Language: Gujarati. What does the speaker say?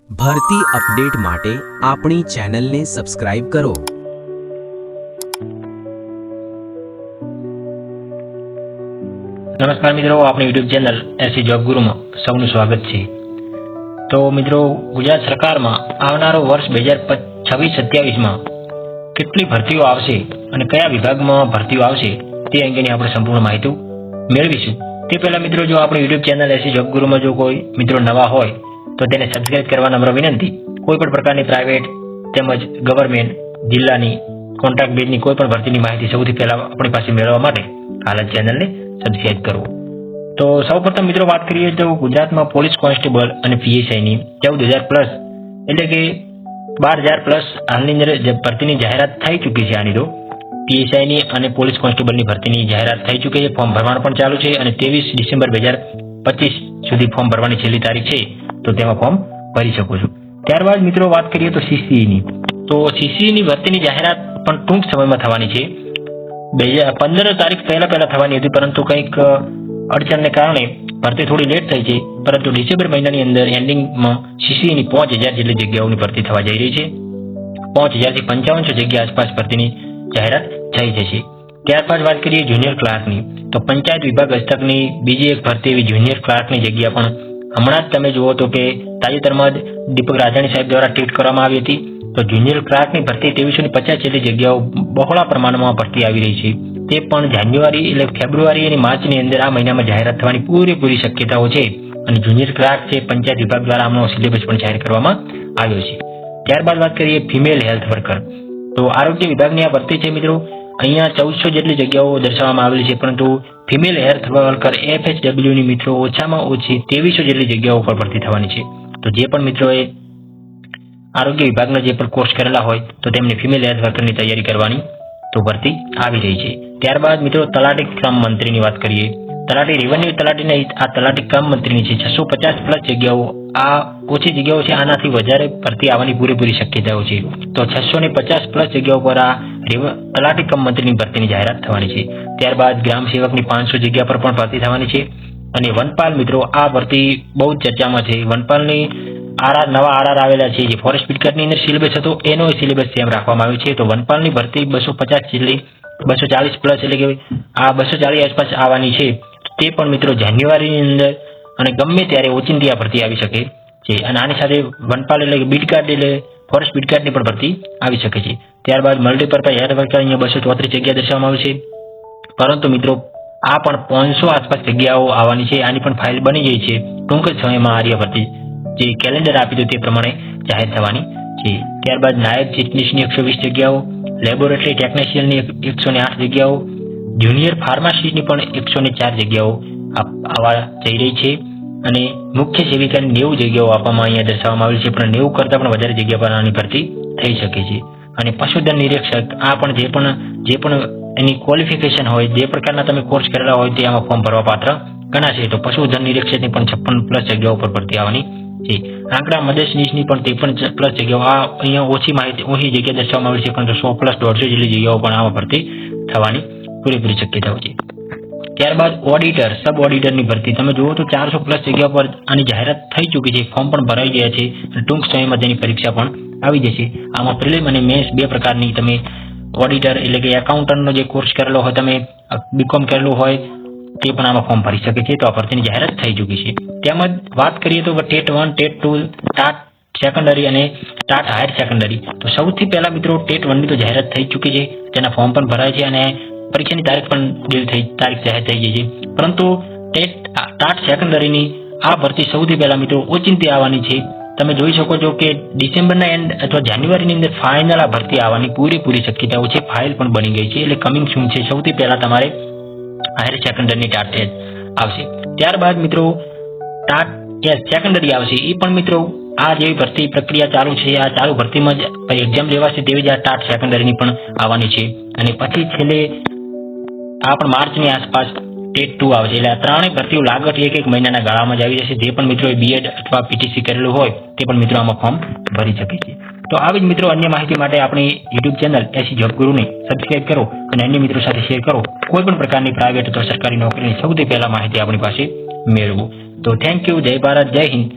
ભરતી અપડેટ માટે આપણી ચેનલને સબસ્ક્રાઇબ કરો। નમસ્કાર મિત્રો, આપણી યુટ્યુબ ચેનલ એસી જોબ ગુરુમાં સૌનું સ્વાગત છે। તો મિત્રો, ગુજરાત સરકારમાં આવનારો વર્ષ 2026-27માં કેટલી ભરતીઓ આવશે અને કયા વિભાગમાં ભરતીઓ આવશે તે અંગેની આપણે સંપૂર્ણ માહિતી મેળવીશું। તે પહેલા મિત્રો, જો આપણી યુટ્યુબ ચેનલ એસી જોબ ગુરુમાં જો કોઈ મિત્રો નવા હોય તો તેને સબસ્ક્રાઇબ કરવા નમ્ર વિનંતી। કોઈ પણ પ્રકારની પ્રાઇવેટ તેમજ ગવર્મેન્ટ જિલ્લાની કોન્ટ્રાક્ટ બેઝની કોઈ પણ ભરતીની માહિતી સૌથી પહેલા આપણી પાસે મેળવવા માટે હાલ જ ચેનલને સબસ્ક્રાઇબ કરો। તો સૌપ્રથમ મિત્રો વાત કરીએ તો ગુજરાતમાં પોલીસ કોન્સ્ટેબલ અને પીએસઆઈની 14,000+ એટલે કે 12,000+ હાલની અંદર ભરતીની જાહેરાત થઈ ચૂકી છે। આની તો પીએસઆઈની અને પોલીસ કોન્સ્ટેબલની ભરતીની જાહેરાત થઈ ચૂકી છે। ફોર્મ ભરવાનું પણ ચાલુ છે અને 23 ડિસેમ્બર 2025 સુધી ફોર્મ ભરવાની છેલ્લી તારીખ છે, તો તેમાં ફોર્મ ભરી શકો છો। ત્યારબાદ મિત્રો વાત કરીએ તો સીસીઈની, તો સીસીઈની ભરતીની જાહેરાત પણ ટૂંક સમયમાં થવાની છે। 15 તારીખ પહેલા થવાની હતી, પરંતુ કંઈક અડચણને કારણે ભરતી થોડી લેટ થઈ છે, પરંતુ ડિસેમ્બર મહિનાની અંદર એન્ડિંગમાં સીસીઈની 5,000 જેટલી જગ્યાઓની ભરતી થવા જઈ રહી છે। 5,000 થી 5500 જગ્યા આસપાસ ભરતીની જાહેરાત થઈ જશે। ત્યારબાદ વાત કરીએ જુનિયર ક્લાર્કની, તો પંચાયત વિભાગ હસ્તકની બીજી એક ભરતી એવી જુનિયર ક્લાર્કની જગ્યા પણ હમણાં જ તમે જુઓ તો કે તાજેતરમાં જ દીપક રાજાણી સાહેબ દ્વારા ટ્વીટ કરવામાં આવી હતી। તો જુનિયર ક્લાર્કની ભરતી 2350 જેટલી જગ્યાઓ બહોળા પ્રમાણમાં ભરતી આવી રહી છે। તે પણ જાન્યુઆરી એટલે ફેબ્રુઆરી અને માર્ચની અંદર આ મહિનામાં જાહેરાત થવાની પૂરેપૂરી શક્યતાઓ છે અને જુનિયર ક્લાર્ક છે પંચાયત વિભાગ દ્વારા આમનો સિલેબસ પણ જાહેર કરવામાં આવ્યો છે। ત્યારબાદ વાત કરીએ ફિમેલ હેલ્થ વર્કર, તો આરોગ્ય વિભાગની આ ભરતી છે મિત્રો। અહીંયા 1400 જેટલી જગ્યાઓ દર્શાવવામાં આવેલી છે, પરંતુ ફિમેલ હેલ્થ વર્કર FHWની મિત્રો ઓછામાં ઓછી 2300 જેટલી જગ્યાઓ પર ભરતી થવાની છે। તો જે પણ મિત્રોએ આરોગ્ય વિભાગના જે પણ કોર્સ કરેલા હોય તો તેમને ફિમેલ હેલ્થ વર્કરની તૈયારી કરવાની તો ભરતી આવી રહી છે। ત્યારબાદ મિત્રો તલાટી કામ મંત્રીની વાત કરીએ, તલાટી રેવન્યુ તલાટીની આ તલાટી કામ મંત્રીની છે 650+ જગ્યાઓ, આ ઓછી જગ્યાઓ છે, આનાથી વધારે ભરતી આવવાની પૂરેપૂરી શક્યતાઓ છે। તો 650+ જગ્યાઓ પર આ તલાટી કામ મંત્રીની ભરતીની જાહેરાત થવાની છે। ત્યારબાદ ગ્રામ સેવકની 500 જગ્યા પર પણ ભરતી થવાની છે। અને વનપાલ મિત્રો, આ ભરતી બહુ જ ચર્ચામાં છે। વનપાલની નવા આરઆર આવેલા છે, જે ફોરેસ્ટ પીડકટની અંદર સિલેબસ હતો એનો સિલેબસ સેમ રાખવામાં આવ્યો છે। તો વનપાલની ભરતી 250 જેટલી 240+ એટલે કે આ 240 આસપાસ આવવાની છે। તે પણ મિત્રો જાન્યુઆરીની અંદર અને ગમે ત્યારે ઓચિંતી આ ભરતી આવી શકે છે। અને આની સાથે વનપાલ એટલે બીડકાર્ડ એટલે ફોરેસ્ટ બીડકાર્ડની પણ ભરતી આવી શકે છે। ત્યારબાદ મલ્ટીપર્પઝ હેલ્થ વર્કર અહીંયા 234 જગ્યા દર્શાવવામાં આવી છે, પરંતુ મિત્રો આ પણ 500 આસપાસ જગ્યાઓ આવવાની છે। આની પણ ફાઇલ બની ગઈ છે, ટૂંક જ સમયમાં આર્ય ભરતી જે કેલેન્ડર આપ્યું તે પ્રમાણે જાહેર થવાની છે। ત્યારબાદ નાયબ ચીટનીસની 120 જગ્યાઓ, લેબોરેટરી ટેકનિશિયનની 108 જગ્યાઓ, જુનિયર ફાર્માસિસ્ટની પણ 104 જગ્યાઓ આવવા જઈ રહી છે। અને મુખ્ય સેવિકાની 90 જગ્યાઓ આપવામાં અહીંયા દર્શાવવામાં આવેલી છે, પણ 90 કરતાં પણ વધારે જગ્યા પર આની ભરતી થઈ શકે છે। અને પશુધન નિરીક્ષક, આ પણ જે પણ એની ક્વોલિફિકેશન હોય, જે પ્રકારના તમે કોર્સ કરેલા હોય તે આમાં ફોર્મ ભરવા પાત્ર ગણાશે। તો પશુધન નિરીક્ષકની પણ 56+ જગ્યાઓ પર ભરતી આવવાની છે। આંકડા મદદનીશની પણ 53+ જગ્યાઓ, આ અહીંયા ઓછી જગ્યા દર્શાવવામાં આવી છે, પરંતુ 100+ 150 જેટલી જગ્યાઓ પણ આમાં ભરતી થવાની પૂરેપૂરી શક્યતાઓ છે। ત્યારબાદ ઓડિટર, સબ ઓડિટરની ભરતી તમે જુઓ તો 400+ જગ્યા પર આની જાહેરાત થઈ ચૂકી છે, ફોર્મ પણ ભરાઈ ગયા છે અને ટૂંક સમયમાં તેની પરીક્ષા પણ આવી જશે। આમાં પ્રિલિમ અને મેન્સ બે પ્રકારની તમે ઓડિટર એટલે કે એકાઉન્ટન્ટનો જે કોર્સ કરેલો હોય, તમે બીકોમ કરેલું હોય તે પણ આમાં ફોર્મ ભરી શકે છે। તો આ ભરતીની જાહેરાત થઈ ચૂકી છે। તેમજ વાત કરીએ તો ટેટ 1, ટેટ 2, ટાટ સેકન્ડરી અને ટાટ હાયર સેકન્ડરી, તો સૌથી પહેલા મિત્રો ટેટ 1ની તો જાહેરાત થઈ ચૂકી છે, તેના ફોર્મ પણ ભરાય છે અને પરીક્ષાની તારીખ પણ તારીખ જાહેર થઈ ગઈ છે। પરંતુ ટાટ સેકન્ડરીની આ ભરતી સૌથી પહેલા મિત્રો ઓચિંતી આવવાની છે। તમે જોઈ શકો છો કે ડિસેમ્બરના એન્ડ અથવા જાન્યુઆરીની અંદર ફાઇનલ આ ભરતી આવવાની પૂરેપૂરી શક્યતાઓ છે। ફાઇલ પણ બની ગઈ છે, એટલે કમિંગ સૂન છે। સૌથી પહેલા તમારે હાયર સેકન્ડરીની ટાટ આવશે। ત્યારબાદ મિત્રો ટાટ સેકન્ડરી આવશે, એ પણ મિત્રો આ જેવી ભરતી પ્રક્રિયા ચાલુ છે, આ ચાલુ ભરતીમાં જ એક્ઝામ લેવાશે તેવી જ આ ટાટ સેકન્ડરીની પણ આવવાની છે। અને પછી છેલ્લે આ પણ માર્ચની આસપાસ ટેટ 2 આવશે। એટલે આ ત્રણેય ભરતીઓ લાગત એક મહિનાના ગાળામાં જ આવી જશે। જે પણ મિત્રોએ બીએડ અથવા પીટીસી કરેલું હોય તે પણ મિત્રો આમાં ફોર્મ ભરી શકે છે। તો આવી જ મિત્રો અન્ય માહિતી માટે આપણી યુટ્યુબ ચેનલ એસી જોબ ગુરુને સબસ્ક્રાઇબ કરો અને અન્ય મિત્રો સાથે શેર કરો। કોઈ પણ પ્રકારની પ્રાઇવેટ અથવા સરકારી નોકરીની સૌથી પહેલા માહિતી આપણી પાસે મેળવો। તો થેન્ક યુ, જય ભારત, જય હિન્દ,